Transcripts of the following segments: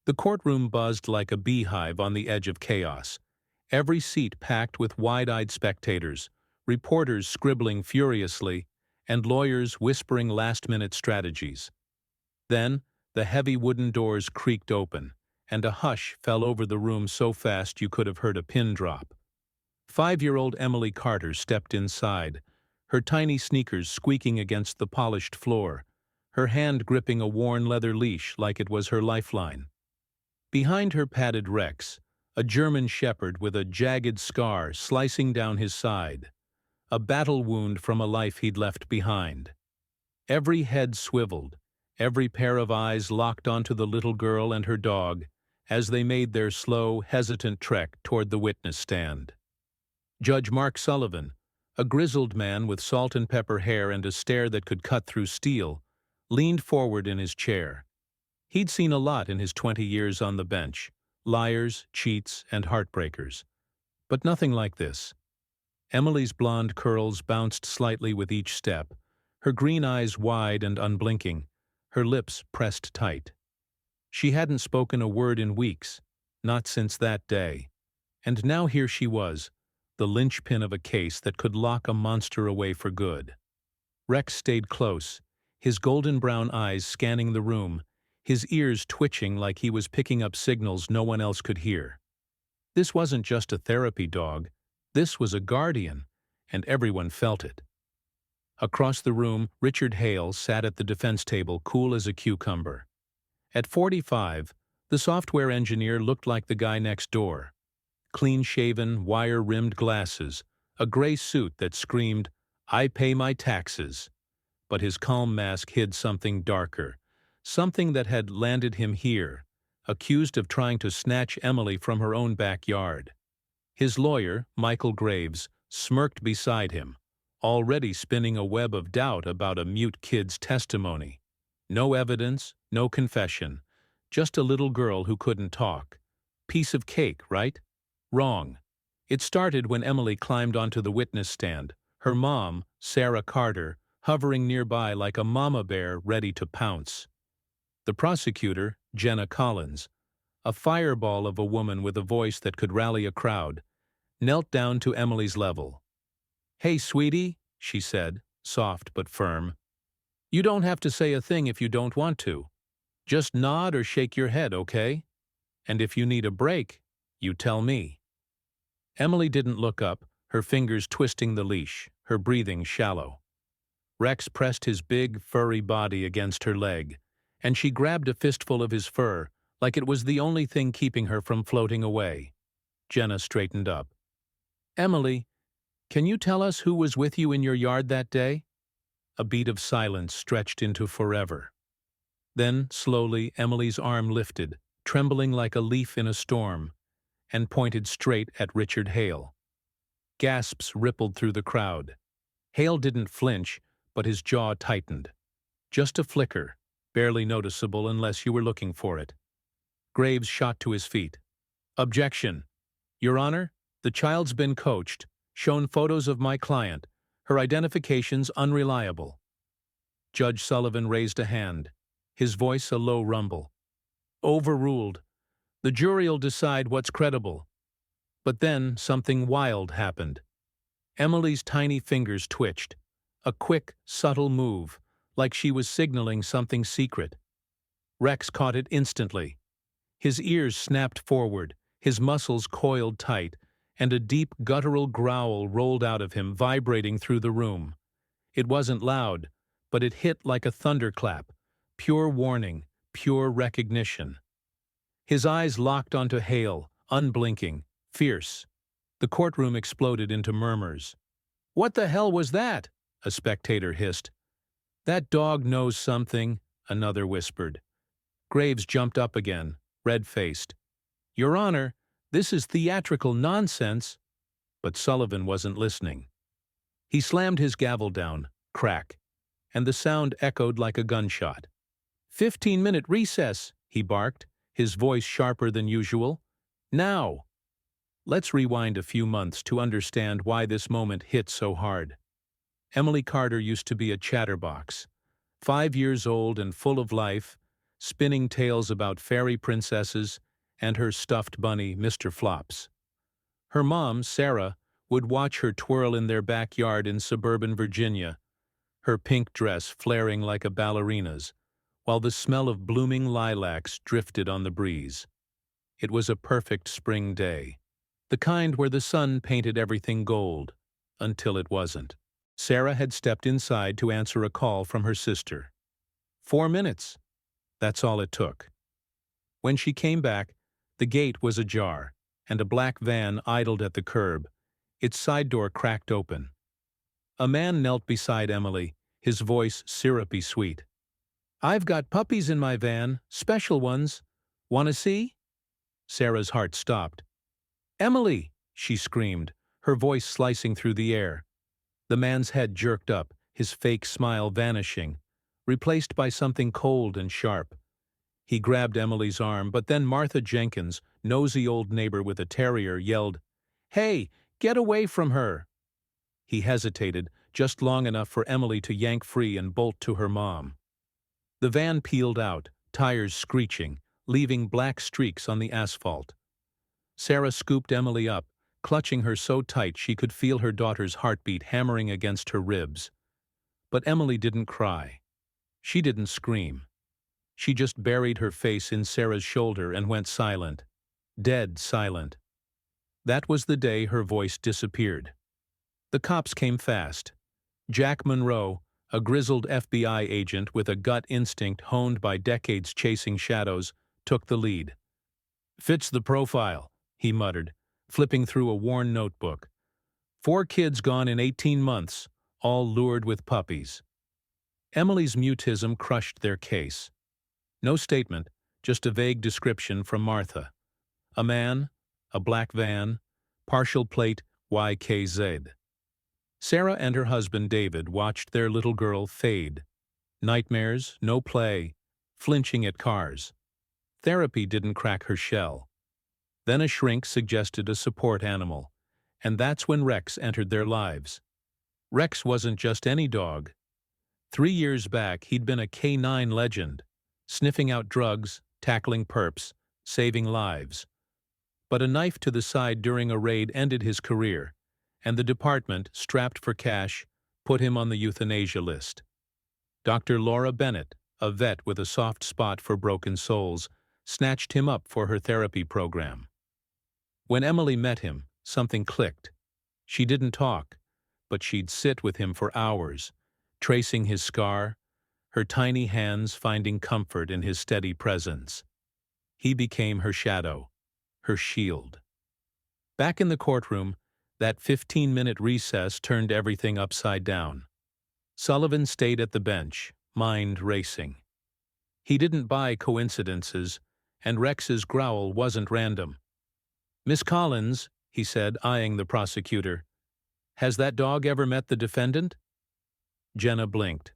The courtroom buzzed like a beehive on the edge of chaos, every seat packed with wide-eyed spectators, reporters scribbling furiously, and lawyers whispering last-minute strategies. Then, the heavy wooden doors creaked open, and a hush fell over the room so fast you could have heard a pin drop. 5-year-old Emily Carter stepped inside, her tiny sneakers squeaking against the polished floor, her hand gripping a worn leather leash like it was her lifeline. Behind her padded Rex, a German shepherd with a jagged scar slicing down his side, a battle wound from a life he'd left behind. Every head swiveled, every pair of eyes locked onto the little girl and her dog as they made their slow, hesitant trek toward the witness stand. Judge Mark Sullivan, a grizzled man with salt and pepper hair and a stare that could cut through steel, leaned forward in his chair. He'd seen a lot in his 20 years on the bench, liars, cheats, and heartbreakers. But nothing like this. Emily's blonde curls bounced slightly with each step, her green eyes wide and unblinking, her lips pressed tight. She hadn't spoken a word in weeks, not since that day. And now here she was, the linchpin of a case that could lock a monster away for good. Rex stayed close, his golden-brown eyes scanning the room, his ears twitching like he was picking up signals no one else could hear. This wasn't just a therapy dog, this was a guardian, and everyone felt it. Across the room, Richard Hale sat at the defense table, cool as a cucumber. At 45, the software engineer looked like the guy next door. Clean-shaven, wire-rimmed glasses, a gray suit that screamed, "I pay my taxes." But his calm mask hid something darker, something that had landed him here, accused of trying to snatch Emily from her own backyard. His lawyer, Michael Graves, smirked beside him, already spinning a web of doubt about a mute kid's testimony. No evidence, no confession, just a little girl who couldn't talk. Piece of cake, right? Wrong. It started when Emily climbed onto the witness stand, her mom, Sarah Carter, hovering nearby like a mama bear ready to pounce. The prosecutor, Jenna Collins, a fireball of a woman with a voice that could rally a crowd, knelt down to Emily's level. "Hey, sweetie," she said, soft but firm. "You don't have to say a thing if you don't want to. Just nod or shake your head, okay? And if you need a break, you tell me." Emily didn't look up, her fingers twisting the leash, her breathing shallow. Rex pressed his big, furry body against her leg, and she grabbed a fistful of his fur like it was the only thing keeping her from floating away. Jenna straightened up. "Emily, can you tell us who was with you in your yard that day?" A beat of silence stretched into forever. Then, slowly, Emily's arm lifted, trembling like a leaf in a storm, and pointed straight at Richard Hale. Gasps rippled through the crowd. Hale didn't flinch, but his jaw tightened. Just a flicker, barely noticeable unless you were looking for it. Graves shot to his feet. "Objection. Your Honor, the child's been coached, shown photos of my client, her identification's unreliable." Judge Sullivan raised a hand, his voice a low rumble. "Overruled. The jury'll decide what's credible." But then something wild happened. Emily's tiny fingers twitched, a quick, subtle move, like she was signaling something secret. Rex caught it instantly. His ears snapped forward, his muscles coiled tight, and a deep, guttural growl rolled out of him, vibrating through the room. It wasn't loud, but it hit like a thunderclap, pure warning, pure recognition. His eyes locked onto Hale, unblinking, fierce. The courtroom exploded into murmurs. "What the hell was that?" a spectator hissed. "That dog knows something," another whispered. Graves jumped up again, red-faced. "Your Honor, this is theatrical nonsense." But Sullivan wasn't listening. He slammed his gavel down, crack, and the sound echoed like a gunshot. 15-minute recess, he barked, his voice sharper than usual. "Now!" Let's rewind a few months to understand why this moment hit so hard. Emily Carter used to be a chatterbox. 5 years old and full of life, spinning tales about fairy princesses and her stuffed bunny, Mr. Flops. Her mom, Sarah, would watch her twirl in their backyard in suburban Virginia, her pink dress flaring like a ballerina's, while the smell of blooming lilacs drifted on the breeze. It was a perfect spring day, the kind where the sun painted everything gold, until it wasn't. Sarah had stepped inside to answer a call from her sister. 4 minutes. That's all it took. When she came back, the gate was ajar, and a black van idled at the curb, its side door cracked open. A man knelt beside Emily, his voice syrupy sweet. "I've got puppies in my van, special ones. Want to see?" Sarah's heart stopped. "Emily!" she screamed, her voice slicing through the air. The man's head jerked up, his fake smile vanishing, replaced by something cold and sharp. He grabbed Emily's arm, but then Martha Jenkins, nosy old neighbor with a terrier, yelled, "Hey, get away from her!" He hesitated, just long enough for Emily to yank free and bolt to her mom. The van peeled out, tires screeching, leaving black streaks on the asphalt. Sarah scooped Emily up, clutching her so tight she could feel her daughter's heartbeat hammering against her ribs. But Emily didn't cry. She didn't scream. She just buried her face in Sarah's shoulder and went silent. Dead silent. That was the day her voice disappeared. The cops came fast. Jack Monroe, a grizzled FBI agent with a gut instinct honed by decades chasing shadows, took the lead. "Fits the profile," he muttered, flipping through a worn notebook. 4 kids gone in 18 months, all lured with puppies. Emily's mutism crushed their case. No statement, just a vague description from Martha. A man, a black van, partial plate YKZ. Sarah and her husband David watched their little girl fade. Nightmares, no play, flinching at cars. Therapy didn't crack her shell. Then a shrink suggested a support animal, and that's when Rex entered their lives. Rex wasn't just any dog. 3 years back, he'd been a K-9 legend, sniffing out drugs, tackling perps, saving lives. But a knife to the side during a raid ended his career, and the department, strapped for cash, put him on the euthanasia list. Dr. Laura Bennett, a vet with a soft spot for broken souls, snatched him up for her therapy program. When Emily met him, something clicked. She didn't talk, but she'd sit with him for hours, tracing his scar, her tiny hands finding comfort in his steady presence. He became her shadow, her shield. Back in the courtroom, that 15-minute recess turned everything upside down. Sullivan stayed at the bench, mind racing. He didn't buy coincidences, and Rex's growl wasn't random. "Miss Collins," he said, eyeing the prosecutor, "has that dog ever met the defendant?" Jenna blinked.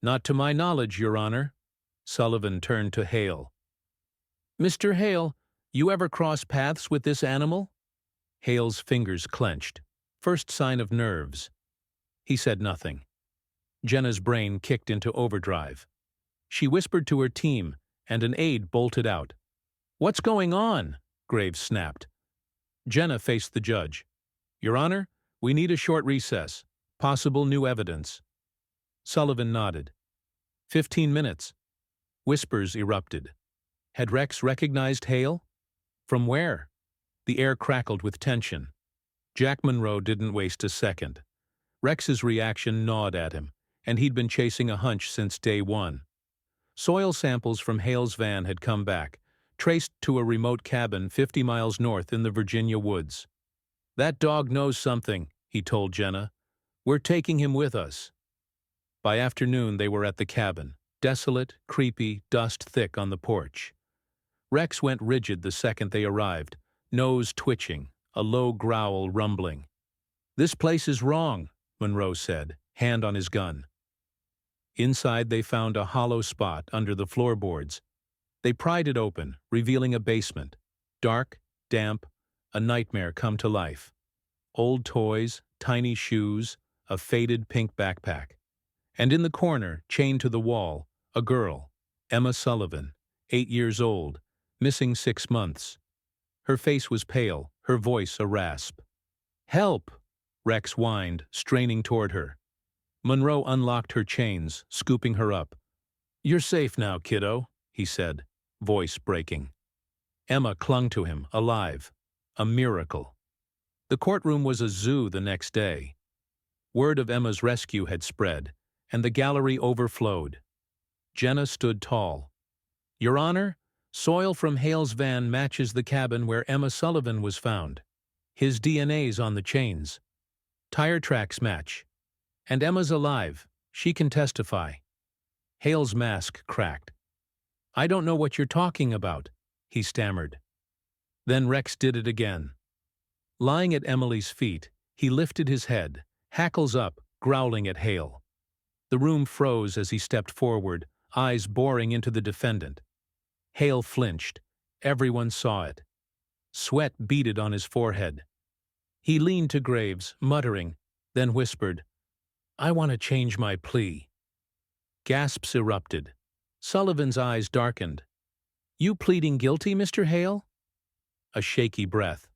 "Not to my knowledge, Your Honor." Sullivan turned to Hale. "Mr. Hale, you ever cross paths with this animal?" Hale's fingers clenched. First sign of nerves. He said nothing. Jenna's brain kicked into overdrive. She whispered to her team, and an aide bolted out. "What's going on?" Graves snapped. Jenna faced the judge. "Your Honor, we need a short recess. Possible new evidence." Sullivan nodded. 15 minutes. Whispers erupted. Had Rex recognized Hale? From where? The air crackled with tension. Jack Monroe didn't waste a second. Rex's reaction gnawed at him, and he'd been chasing a hunch since day one. Soil samples from Hale's van had come back, traced to a remote cabin 50 miles north in the Virginia woods. "That dog knows something," he told Jenna. "We're taking him with us." By afternoon they were at the cabin, desolate, creepy, dust thick on the porch. Rex went rigid the second they arrived, nose twitching, a low growl rumbling. "This place is wrong," Monroe said, hand on his gun. Inside they found a hollow spot under the floorboards. They pried it open, revealing a basement. Dark, damp, a nightmare come to life. Old toys, tiny shoes, a faded pink backpack. And in the corner, chained to the wall, a girl, Emma Sullivan, 8 years old, missing 6 months. Her face was pale, her voice a rasp. "Help!" Rex whined, straining toward her. Monroe unlocked her chains, scooping her up. "You're safe now, kiddo," he said, voice breaking. Emma clung to him, alive. A miracle. The courtroom was a zoo the next day. Word of Emma's rescue had spread, and the gallery overflowed. Jenna stood tall. "Your Honor, soil from Hale's van matches the cabin where Emma Sullivan was found. His DNA's on the chains. Tire tracks match. And Emma's alive. She can testify." Hale's mask cracked. "I don't know what you're talking about," he stammered. Then Rex did it again. Lying at Emily's feet, he lifted his head, hackles up, growling at Hale. The room froze as he stepped forward, eyes boring into the defendant. Hale flinched. Everyone saw it. Sweat beaded on his forehead. He leaned to Graves, muttering, then whispered, "I want to change my plea." Gasps erupted. Sullivan's eyes darkened. "You pleading guilty, Mr. Hale?" A shaky breath.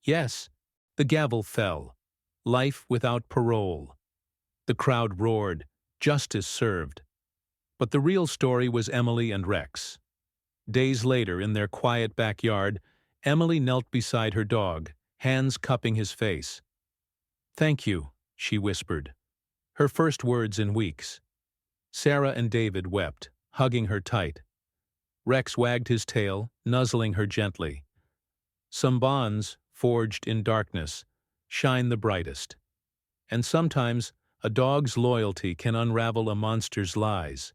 "Yes." The gavel fell. Life without parole. The crowd roared. Justice served. But the real story was Emily and Rex. Days later, in their quiet backyard, Emily knelt beside her dog, hands cupping his face. "Thank you," she whispered. Her first words in weeks. Sarah and David wept, hugging her tight. Rex wagged his tail, nuzzling her gently. Some bonds, forged in darkness, shine the brightest. And sometimes a dog's loyalty can unravel a monster's lies.